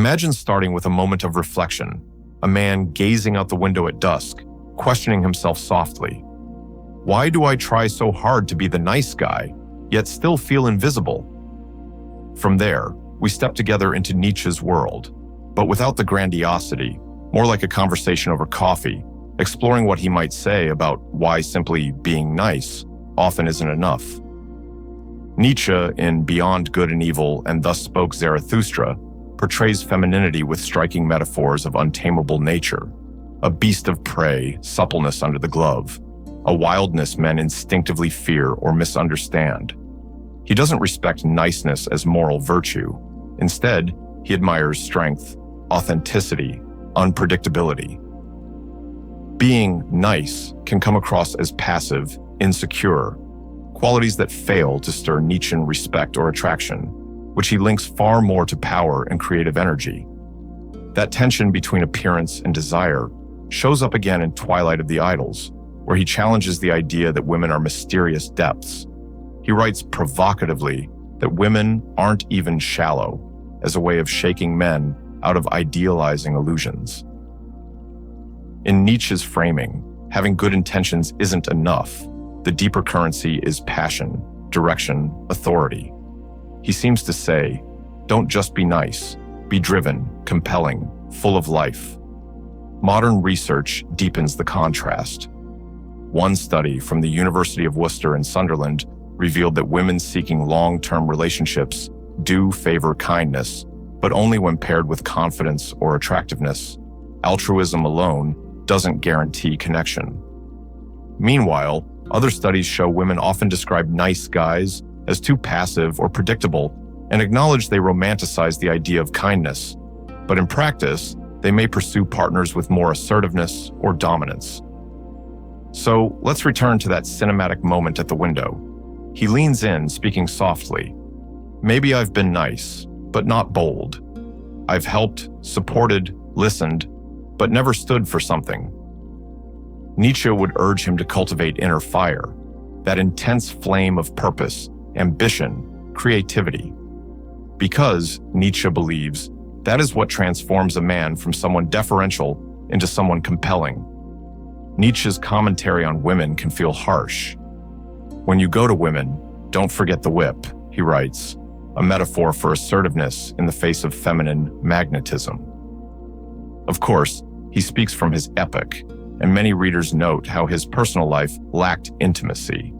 Imagine starting with a moment of reflection, a man gazing out the window at dusk, questioning himself softly. Why do I try so hard to be the nice guy, yet still feel invisible? From there, we step together into Nietzsche's world, but without the grandiosity, more like a conversation over coffee, exploring what he might say about why simply being nice often isn't enough. Nietzsche, in Beyond Good and Evil and Thus Spoke Zarathustra, portrays femininity with striking metaphors of untamable nature, a beast of prey, suppleness under the glove, a wildness men instinctively fear or misunderstand. He doesn't respect niceness as moral virtue. Instead, he admires strength, authenticity, unpredictability. Being nice can come across as passive, insecure, qualities that fail to stir Nietzschean respect or attraction, which he links far more to power and creative energy. That tension between appearance and desire shows up again in Twilight of the Idols, where he challenges the idea that women are mysterious depths. He writes provocatively that women aren't even shallow, as a way of shaking men out of idealizing illusions. In Nietzsche's framing, having good intentions isn't enough. The deeper currency is passion, direction, authority. He seems to say, don't just be nice, be driven, compelling, full of life. Modern research deepens the contrast. One study from the University of Worcester in Sunderland revealed that women seeking long-term relationships do favor kindness, but only when paired with confidence or attractiveness. Altruism alone doesn't guarantee connection. Meanwhile, other studies show women often describe nice guys as too passive or predictable and acknowledge they romanticize the idea of kindness. But in practice, they may pursue partners with more assertiveness or dominance. So let's return to that cinematic moment at the window. He leans in, speaking softly. Maybe I've been nice, but not bold. I've helped, supported, listened, but never stood for something. Nietzsche would urge him to cultivate inner fire, that intense flame of purpose, ambition, creativity. Because, Nietzsche believes, that is what transforms a man from someone deferential into someone compelling. Nietzsche's commentary on women can feel harsh. When you go to women, don't forget the whip, he writes, a metaphor for assertiveness in the face of feminine magnetism. Of course, he speaks from his epic, and many readers note how his personal life lacked intimacy.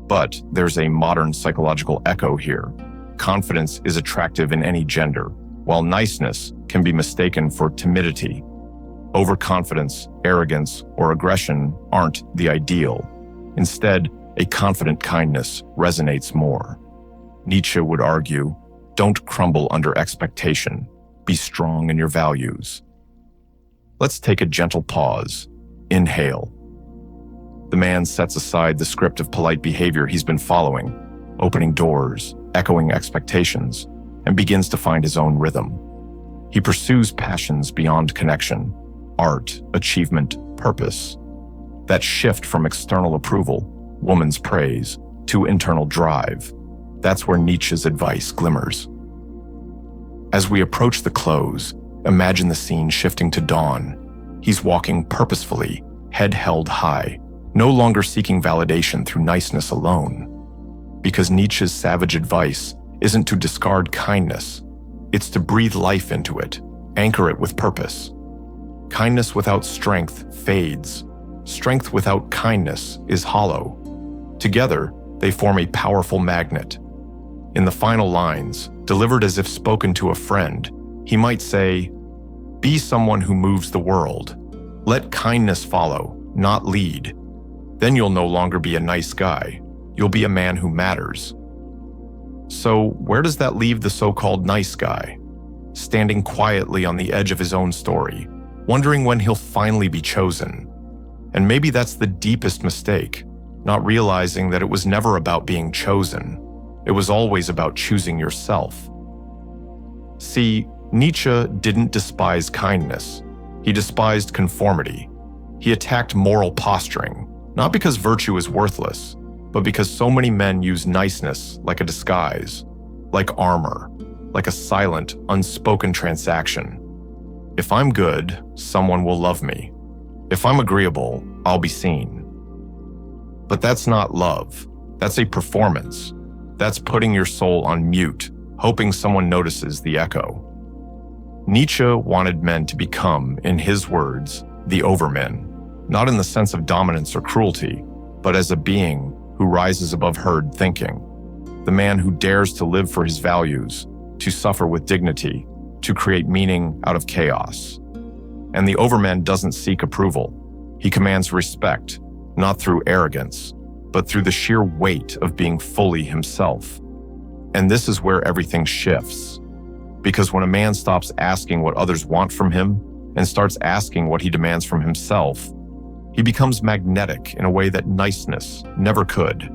But there's a modern psychological echo here. Confidence is attractive in any gender, while niceness can be mistaken for timidity. Overconfidence, arrogance, or aggression aren't the ideal. Instead, a confident kindness resonates more. Nietzsche would argue, don't crumble under expectation. Be strong in your values. Let's take a gentle pause. Inhale. The man sets aside the script of polite behavior he's been following, opening doors, echoing expectations, and begins to find his own rhythm. He pursues passions beyond connection, art, achievement, purpose. That shift from external approval, woman's praise, to internal drive, that's where Nietzsche's advice glimmers. As we approach the close, imagine the scene shifting to dawn. He's walking purposefully, head held high, no longer seeking validation through niceness alone. Because Nietzsche's savage advice isn't to discard kindness, it's to breathe life into it, anchor it with purpose. Kindness without strength fades. Strength without kindness is hollow. Together, they form a powerful magnet. In the final lines, delivered as if spoken to a friend, he might say, "Be someone who moves the world. Let kindness follow, not lead. Then you'll no longer be a nice guy. You'll be a man who matters." So where does that leave the so-called nice guy? Standing quietly on the edge of his own story, wondering when he'll finally be chosen. And maybe that's the deepest mistake, not realizing that it was never about being chosen. It was always about choosing yourself. See, Nietzsche didn't despise kindness. He despised conformity. He attacked moral posturing, not because virtue is worthless, but because so many men use niceness like a disguise, like armor. like a silent, unspoken transaction. If I'm good, someone will love me. If I'm agreeable, I'll be seen. But that's not love. That's a performance. That's putting your soul on mute, hoping someone notices the echo. Nietzsche wanted men to become, in his words, the overmen, not in the sense of dominance or cruelty, but as a being who rises above herd thinking. The man who dares to live for his values, to suffer with dignity, to create meaning out of chaos. And the overman doesn't seek approval. He commands respect, not through arrogance, but through the sheer weight of being fully himself. And this is where everything shifts. Because when a man stops asking what others want from him and starts asking what he demands from himself, he becomes magnetic in a way that niceness never could.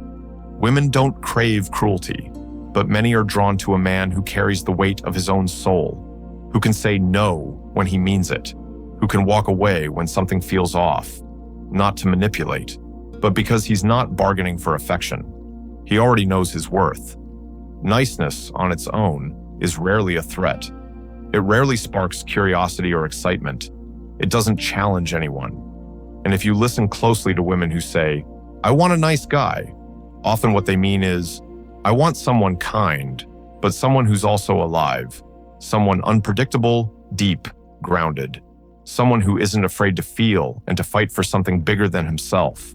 Women don't crave cruelty, but many are drawn to a man who carries the weight of his own soul, who can say no when he means it, who can walk away when something feels off, not to manipulate, but because he's not bargaining for affection. He already knows his worth. Niceness on its own is rarely a threat. It rarely sparks curiosity or excitement. It doesn't challenge anyone. And if you listen closely to women who say, "I want a nice guy," often what they mean is, "I want someone kind, but someone who's also alive, someone unpredictable, deep, grounded, someone who isn't afraid to feel and to fight for something bigger than himself."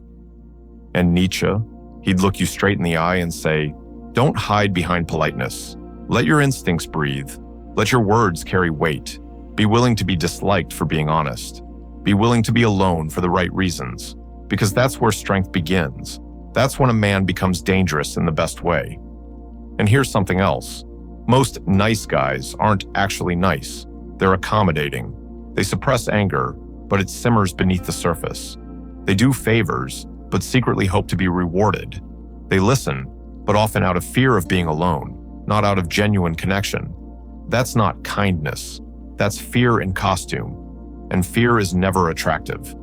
And Nietzsche, he'd look you straight in the eye and say, "Don't hide behind politeness. Let your instincts breathe. Let your words carry weight. Be willing to be disliked for being honest. Be willing to be alone for the right reasons, because that's where strength begins. That's when a man becomes dangerous in the best way." And here's something else. Most nice guys aren't actually nice. They're accommodating. They suppress anger, but it simmers beneath the surface. They do favors, but secretly hope to be rewarded. They listen, but often out of fear of being alone, not out of genuine connection. That's not kindness. That's fear in costume. And fear is never attractive.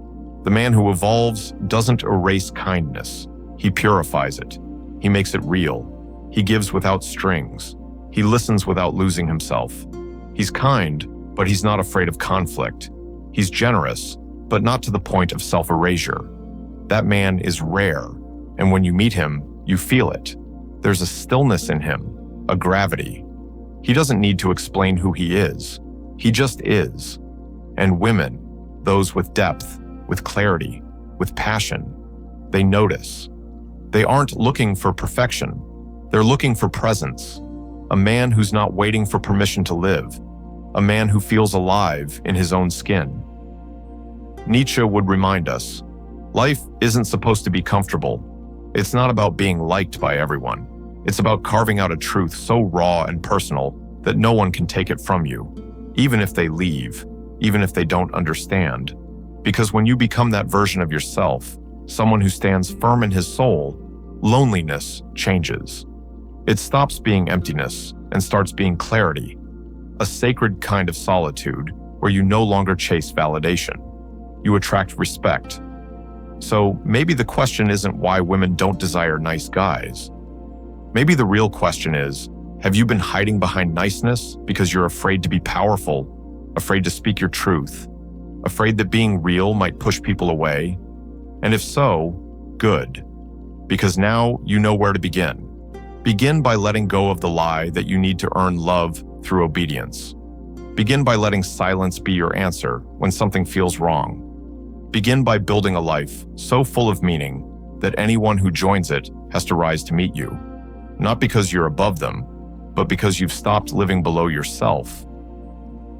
The man who evolves doesn't erase kindness. He purifies it. He makes it real. He gives without strings. He listens without losing himself. He's kind, but he's not afraid of conflict. He's generous, but not to the point of self-erasure. That man is rare, and when you meet him, you feel it. There's a stillness in him, a gravity. He doesn't need to explain who he is. He just is. And women, those with depth, with clarity, with passion, they notice. They aren't looking for perfection. They're looking for presence. A man who's not waiting for permission to live. A man who feels alive in his own skin. Nietzsche would remind us, life isn't supposed to be comfortable. It's not about being liked by everyone. It's about carving out a truth so raw and personal that no one can take it from you, even if they leave, even if they don't understand. Because when you become that version of yourself, someone who stands firm in his soul, loneliness changes. It stops being emptiness and starts being clarity, a sacred kind of solitude where you no longer chase validation. You attract respect. So maybe the question isn't why women don't desire nice guys. Maybe the real question is, have you been hiding behind niceness because you're afraid to be powerful, afraid to speak your truth, afraid that being real might push people away? And if so, good, because now you know where to begin. Begin by letting go of the lie that you need to earn love through obedience. Begin by letting silence be your answer when something feels wrong. Begin by building a life so full of meaning that anyone who joins it has to rise to meet you. Not because you're above them, but because you've stopped living below yourself.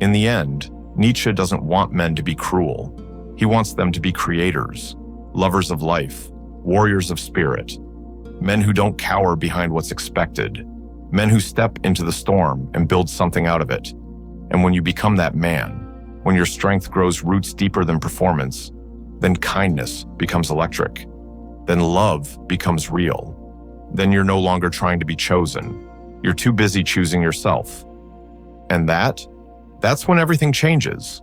In the end, Nietzsche doesn't want men to be cruel. He wants them to be creators, lovers of life, warriors of spirit, men who don't cower behind what's expected, men who step into the storm and build something out of it. And when you become that man, when your strength grows roots deeper than performance, then kindness becomes electric. Then love becomes real. Then you're no longer trying to be chosen. You're too busy choosing yourself. And that's when everything changes.